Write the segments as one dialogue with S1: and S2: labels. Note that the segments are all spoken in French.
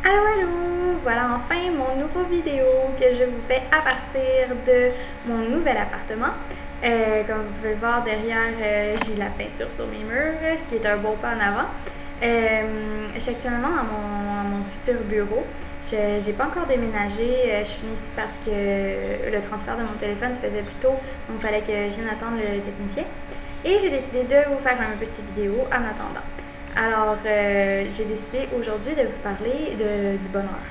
S1: Allô, allô! Voilà enfin mon nouveau vidéo que je vous fais à partir de mon nouvel appartement. Comme vous pouvez le voir derrière, j'ai la peinture sur mes murs, ce qui est un bon pas en avant. Je suis actuellement à mon futur bureau. Je n'ai pas encore déménagé, je suis venue ici parce que le transfert de mon téléphone se faisait plus tôt, donc il fallait que je vienne attendre le technicien. Et j'ai décidé de vous faire une petite vidéo en attendant. Alors, j'ai décidé aujourd'hui de vous parler du bonheur.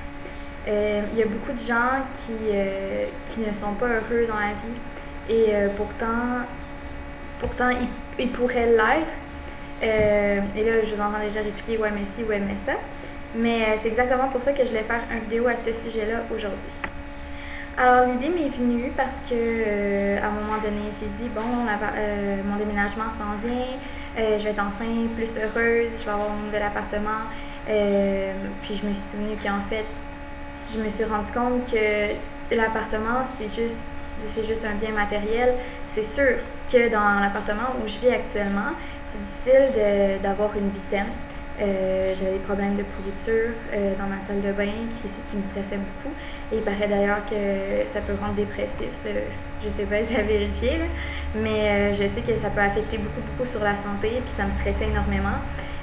S1: Il y a beaucoup de gens qui ne sont pas heureux dans la vie et pourtant ils pourraient l'être. Et là, je vous entends déjà répliquer ouais, mais si, ouais, mais ça. Mais c'est exactement pour ça que je vais faire une vidéo à ce sujet-là aujourd'hui. Alors l'idée m'est venue parce que à un moment donné j'ai dit bon mon déménagement s'en vient, je vais être enfin plus heureuse, je vais avoir mon nouvel appartement, puis je me suis souvenue qu'en fait je me suis rendu compte que l'appartement c'est juste un bien matériel. C'est sûr que dans l'appartement où je vis actuellement, c'est difficile d'avoir une vie saine. J'avais des problèmes de pourriture dans ma salle de bain qui me stressaient beaucoup. Et il paraît d'ailleurs que ça peut rendre dépressif. Je sais pas si à vérifier, là, mais je sais que ça peut affecter beaucoup sur la santé, puis ça me stressait énormément.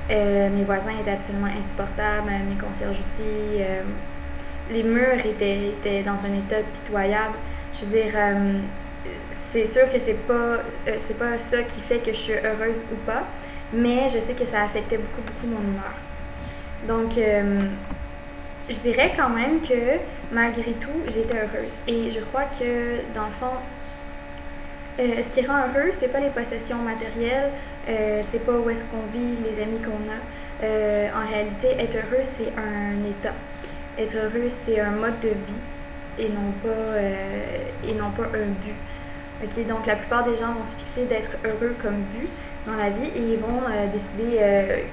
S1: Mes voisins étaient absolument insupportables, mes concierges aussi. Les murs étaient dans un état pitoyable. Je veux dire, c'est sûr que c'est pas ça qui fait que je suis heureuse ou pas, mais je sais que ça affectait beaucoup mon humeur. Donc, je dirais quand même que malgré tout, j'étais heureuse. Et je crois que dans le fond, ce qui rend heureux, c'est pas les possessions matérielles, c'est pas où est-ce qu'on vit, les amis qu'on a. En réalité, être heureux, c'est un état. Être heureux, c'est un mode de vie et non pas un but. Okay, donc la plupart des gens vont se fixer d'être heureux comme but dans la vie et ils vont décider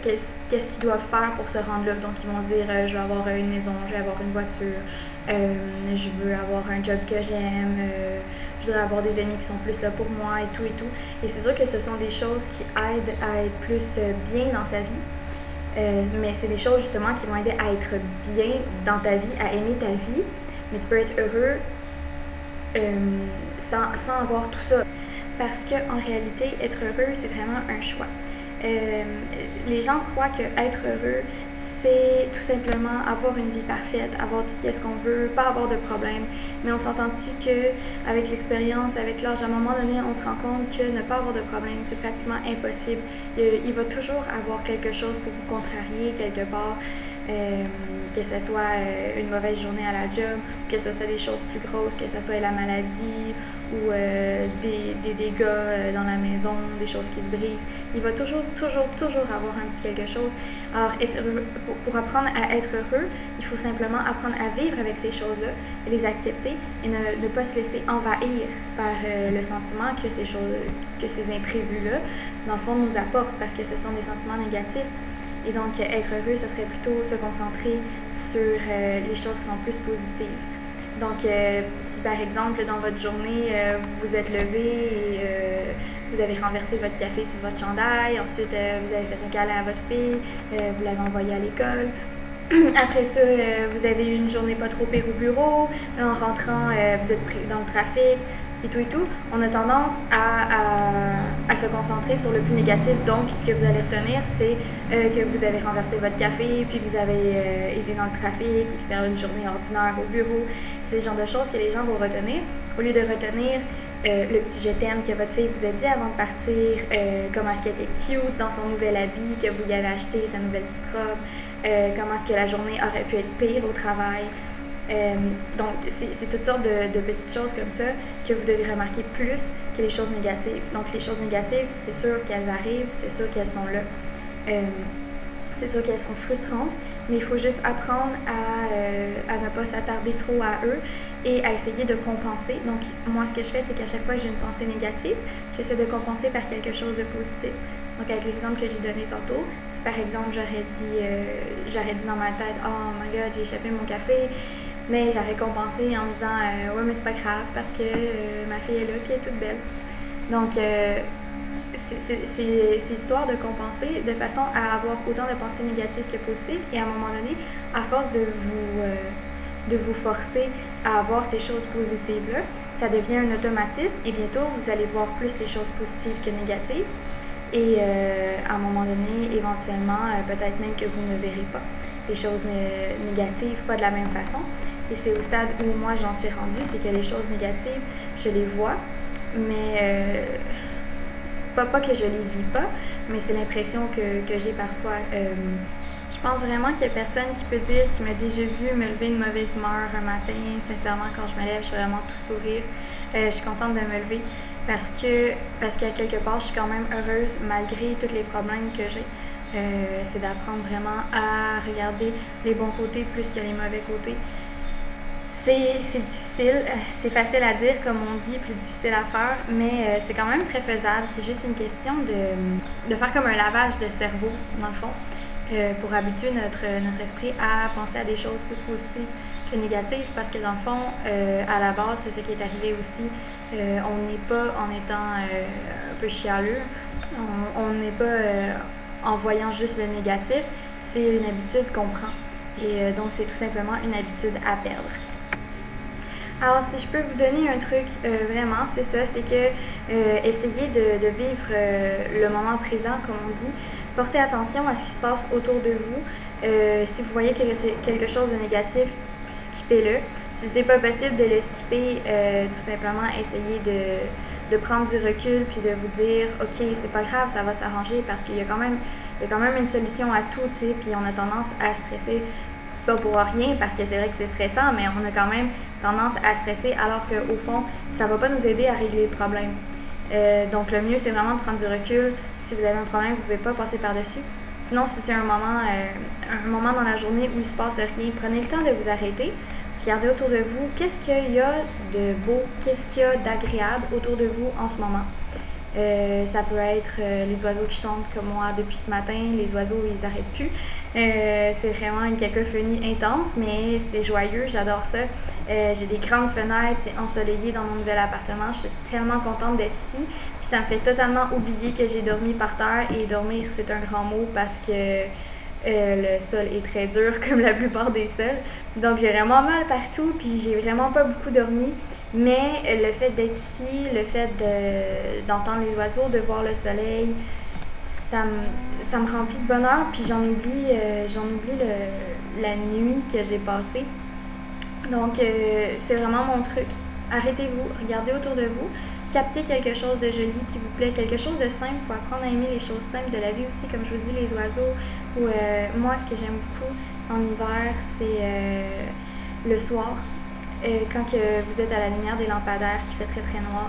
S1: qu'est-ce qu'ils doivent faire pour se rendre là. Donc ils vont dire je vais avoir une maison, je vais avoir une voiture, je veux avoir un job que j'aime, je voudrais avoir des amis qui sont plus là pour moi et tout et tout. Et c'est sûr que ce sont des choses qui aident à être plus bien dans sa vie. Mais c'est des choses justement qui vont aider à être bien dans ta vie, à aimer ta vie, mais tu peux être heureux sans avoir tout ça. Parce qu'en réalité, être heureux, c'est vraiment un choix. Les gens croient que être heureux, c'est tout simplement avoir une vie parfaite, avoir tout ce qu'on veut, pas avoir de problème. Mais on s'entend-tu qu'avec l'expérience, avec l'âge, à un moment donné, on se rend compte que ne pas avoir de problème, c'est pratiquement impossible. Il va toujours avoir quelque chose pour vous contrarier quelque part. Que ce soit une mauvaise journée à la job, que ce soit des choses plus grosses, que ce soit la maladie ou des dégâts dans la maison, des choses qui se brisent. Il va toujours avoir un petit quelque chose. Alors, pour apprendre à être heureux, il faut simplement apprendre à vivre avec ces choses-là, et les accepter et ne pas se laisser envahir par le sentiment que ces imprévus-là, dans le fond, nous apportent parce que ce sont des sentiments négatifs. Et donc, être heureux, ce serait plutôt se concentrer sur les choses qui sont plus positives. Donc, si par exemple, dans votre journée, vous vous êtes levé et vous avez renversé votre café sur votre chandail, ensuite vous avez fait un câlin à votre fille, vous l'avez envoyée à l'école. Après ça, vous avez eu une journée pas trop pire au bureau, en rentrant, vous êtes pris dans le trafic, et tout, on a tendance à se concentrer sur le plus négatif. Donc, ce que vous allez retenir, c'est que vous avez renversé votre café, puis vous avez été dans le trafic, et faire une journée ordinaire au bureau. C'est le genre de choses que les gens vont retenir, au lieu de retenir le petit je t'aime que votre fille vous a dit avant de partir, comment est-ce qu'elle était cute dans son nouvel habit que vous y avez acheté, sa nouvelle petite robe, comment est-ce que la journée aurait pu être pire au travail. Donc, c'est toutes sortes de petites choses comme ça que vous devez remarquer plus que les choses négatives. Donc, les choses négatives, c'est sûr qu'elles arrivent, c'est sûr qu'elles sont là. C'est sûr qu'elles sont frustrantes, mais il faut juste apprendre à ne pas s'attarder trop à eux et à essayer de compenser. Donc, moi, ce que je fais, c'est qu'à chaque fois que j'ai une pensée négative, j'essaie de compenser par quelque chose de positif. Donc, avec l'exemple que j'ai donné tantôt, par exemple, j'aurais dit dans ma tête, oh my god, j'ai échappé mon café, mais j'aurais compensé en me disant, ouais, mais c'est pas grave parce que ma fille est là, puis elle est toute belle. Donc, c'est histoire de compenser de façon à avoir autant de pensées négatives que positives et à un moment donné, à force de vous forcer à avoir ces choses positives-là, ça devient un automatisme et bientôt vous allez voir plus les choses positives que négatives et à un moment donné, éventuellement, peut-être même que vous ne verrez pas les choses négatives pas de la même façon. Et c'est au stade où moi j'en suis rendue, c'est que les choses négatives, je les vois, mais pas que je les vis pas, mais c'est l'impression que j'ai parfois. Je pense vraiment qu'il y a personne qui peut dire, qui m'a déjà vu me lever une mauvaise humeur un matin. Sincèrement, quand je me lève, je suis vraiment tout sourire. Je suis contente de me lever parce qu'à quelque part, je suis quand même heureuse malgré tous les problèmes que j'ai. C'est d'apprendre vraiment à regarder les bons côtés plus que les mauvais côtés. C'est difficile, c'est facile à dire comme on dit, plus difficile à faire, mais c'est quand même très faisable. C'est juste une question de faire comme un lavage de cerveau, dans le fond, pour habituer notre esprit à penser à des choses plus positives que négatives, parce que dans le fond, à la base, c'est ce qui est arrivé aussi. On n'est pas en étant un peu chialeux, on n'est pas en voyant juste le négatif, c'est une habitude qu'on prend. Et donc, c'est tout simplement une habitude à perdre. Alors, si je peux vous donner un truc, vraiment, c'est ça, c'est que essayez de vivre le moment présent, comme on dit. Portez attention à ce qui se passe autour de vous. Si vous voyez quelque chose de négatif, skippez-le. Si c'est pas possible de le skipper, tout simplement essayez de prendre du recul puis de vous dire, ok, c'est pas grave, ça va s'arranger parce qu'il y a quand même une solution à tout, tu sais, puis on a tendance à stresser pas pour rien, parce que c'est vrai que c'est stressant, mais on a quand même tendance à stresser, alors qu'au fond, ça va pas nous aider à régler le problème. Donc le mieux, c'est vraiment de prendre du recul. Si vous avez un problème, vous pouvez pas passer par-dessus. Sinon, si c'est un moment dans la journée où il se passe rien, prenez le temps de vous arrêter, regardez autour de vous, qu'est-ce qu'il y a de beau, qu'est-ce qu'il y a d'agréable autour de vous en ce moment. Ça peut être les oiseaux qui chantent comme moi depuis ce matin, les oiseaux ils n'arrêtent plus. C'est vraiment une cacophonie intense, mais c'est joyeux, j'adore ça. J'ai des grandes fenêtres, c'est ensoleillé dans mon nouvel appartement, je suis tellement contente d'être ici. Puis ça me fait totalement oublier que j'ai dormi par terre, et dormir c'est un grand mot parce que le sol est très dur comme la plupart des sols. Donc j'ai vraiment mal partout, puis j'ai vraiment pas beaucoup dormi. Mais le fait d'être ici, le fait d'entendre les oiseaux, de voir le soleil, ça me remplit de bonheur, puis j'en oublie la nuit que j'ai passée. Donc c'est vraiment mon truc. Arrêtez-vous, regardez autour de vous, captez quelque chose de joli qui vous plaît, quelque chose de simple, il faut apprendre à aimer les choses simples de la vie aussi, comme je vous dis, les oiseaux, ou moi ce que j'aime beaucoup en hiver, c'est le soir. Quand vous êtes à la lumière des lampadaires qui fait très très noir,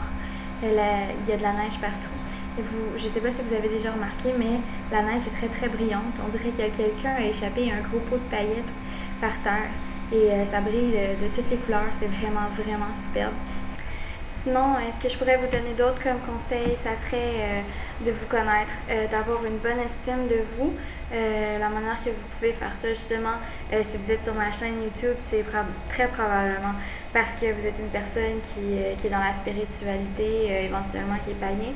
S1: il y a de la neige partout. Et je ne sais pas si vous avez déjà remarqué, mais la neige est très très brillante. On dirait que quelqu'un a échappé un gros pot de paillettes par terre. Et ça brille de toutes les couleurs, c'est vraiment vraiment superbe. Sinon, ce que je pourrais vous donner d'autres comme conseils, ça serait de vous connaître, d'avoir une bonne estime de vous. La manière que vous pouvez faire ça, justement, si vous êtes sur ma chaîne YouTube, c'est très probablement parce que vous êtes une personne qui est dans la spiritualité, éventuellement qui est païen.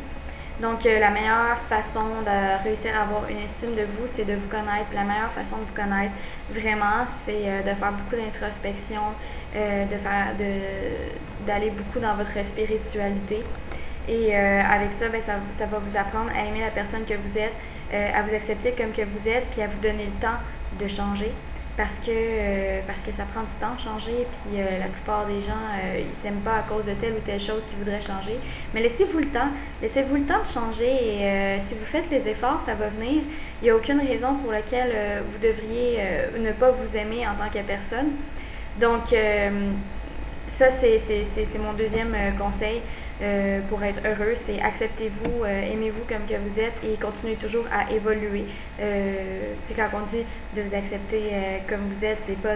S1: Donc, la meilleure façon de réussir à avoir une estime de vous, c'est de vous connaître. La meilleure façon de vous connaître, vraiment, c'est de faire beaucoup d'introspection, d'aller beaucoup dans votre spiritualité. Et avec ça, ça va vous apprendre à aimer la personne que vous êtes, à vous accepter comme que vous êtes, puis à vous donner le temps de changer. Parce que ça prend du temps de changer, puis la plupart des gens, ils s'aiment pas à cause de telle ou telle chose qu'ils voudraient changer. Mais laissez-vous le temps de changer, et si vous faites les efforts, ça va venir. Il n'y a aucune raison pour laquelle vous devriez ne pas vous aimer en tant que personne. Donc, ça, c'est mon deuxième conseil pour être heureux, c'est acceptez-vous, aimez-vous comme que vous êtes et continuez toujours à évoluer. C'est quand on dit de vous accepter comme vous êtes, c'est pas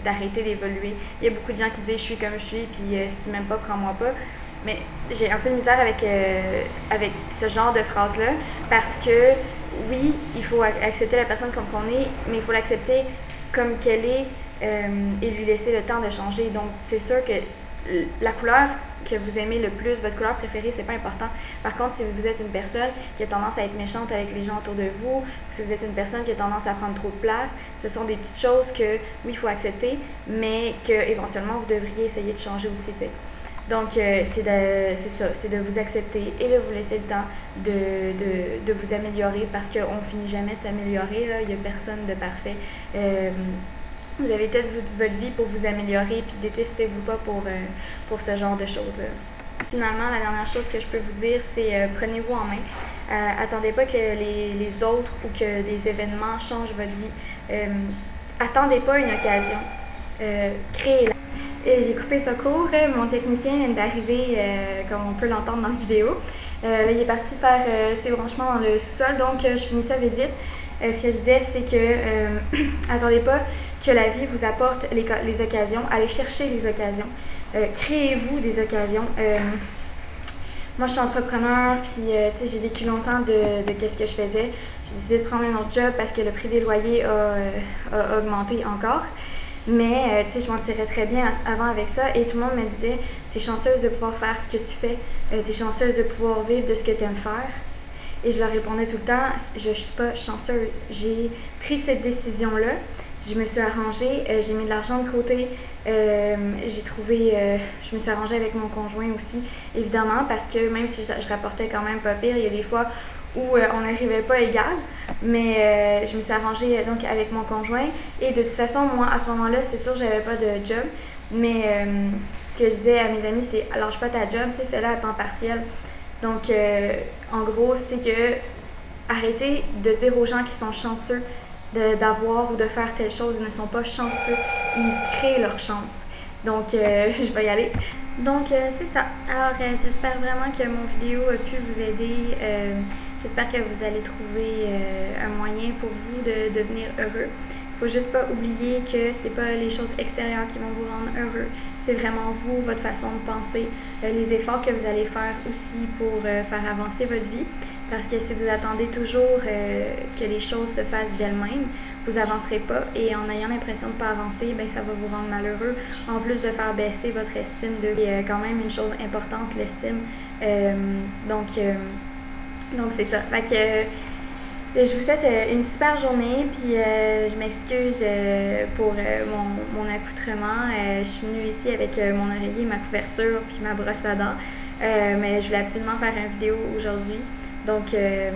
S1: d'arrêter d'évoluer. Il y a beaucoup de gens qui disent je suis comme je suis, puis si même pas, prends-moi pas. Mais j'ai un peu de misère avec ce genre de phrase-là, parce que oui, il faut accepter la personne comme qu'on est, mais il faut l'accepter comme qu'elle est et lui laisser le temps de changer. Donc c'est sûr que la couleur que vous aimez le plus, votre couleur préférée, c'est pas important. Par contre, si vous êtes une personne qui a tendance à être méchante avec les gens autour de vous, si vous êtes une personne qui a tendance à prendre trop de place, ce sont des petites choses que, oui, il faut accepter, mais que éventuellement vous devriez essayer de changer aussi. T'sais. Donc, c'est ça, c'est de vous accepter et de vous laisser le temps de vous améliorer parce qu'on finit jamais de s'améliorer, il n'y a personne de parfait. Vous avez toute votre vie pour vous améliorer, puis détestez-vous pas pour ce genre de choses. Finalement, la dernière chose que je peux vous dire, c'est prenez-vous en main. Attendez pas que les autres ou que des événements changent votre vie. Attendez pas une occasion. Créez-la. J'ai coupé ça court. Mon technicien vient d'arriver, comme on peut l'entendre dans la vidéo. Là, il est parti faire ses branchements dans le sous-sol, donc je finis ça vite vite. Ce que je disais, c'est que attendez pas que la vie vous apporte les occasions, allez chercher les occasions, créez-vous des occasions. Moi, je suis entrepreneur, puis j'ai vécu longtemps de qu'est-ce que je faisais. J'ai décidé de prendre un autre job parce que le prix des loyers a augmenté encore. Mais je m'en tirais très bien avant avec ça et tout le monde me disait « T'es chanceuse de pouvoir faire ce que tu fais, t'es chanceuse de pouvoir vivre de ce que tu aimes faire. » Et je leur répondais tout le temps « Je suis pas chanceuse, j'ai pris cette décision-là, je me suis arrangée, j'ai mis de l'argent de côté, j'ai trouvé, je me suis arrangée avec mon conjoint aussi, évidemment, parce que même si je rapportais quand même pas pire, il y a des fois où on n'arrivait pas égal, mais je me suis arrangée donc avec mon conjoint et de toute façon, moi, à ce moment-là, c'est sûr, j'avais pas de job, mais ce que je disais à mes amis, c'est « lâche pas ta job, fais-la à temps partiel ». Donc, en gros, c'est que arrêtez de dire aux gens qui sont chanceux d'avoir ou de faire telle chose, ils ne sont pas chanceux, ils créent leur chance. Donc, je vais y aller. Donc, c'est ça. Alors, j'espère vraiment que mon vidéo a pu vous aider. J'espère que vous allez trouver un moyen pour vous de devenir heureux. Il ne faut juste pas oublier que c'est pas les choses extérieures qui vont vous rendre heureux. C'est vraiment vous, votre façon de penser, les efforts que vous allez faire aussi pour faire avancer votre vie. Parce que si vous attendez toujours que les choses se fassent d'elles-mêmes, vous n'avancerez pas et en ayant l'impression de ne pas avancer, ben, ça va vous rendre malheureux. En plus de faire baisser votre estime de vie, c'est quand même une chose importante, l'estime. Donc c'est ça. Fait que, je vous souhaite une super journée, puis je m'excuse pour mon accoutrement. Je suis venue ici avec mon oreiller, ma couverture, puis ma brosse à dents. Mais je voulais absolument faire une vidéo aujourd'hui. Donc, je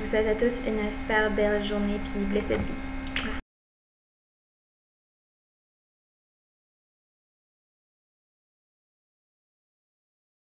S1: vous souhaite à tous une super belle journée, puis blessed vie.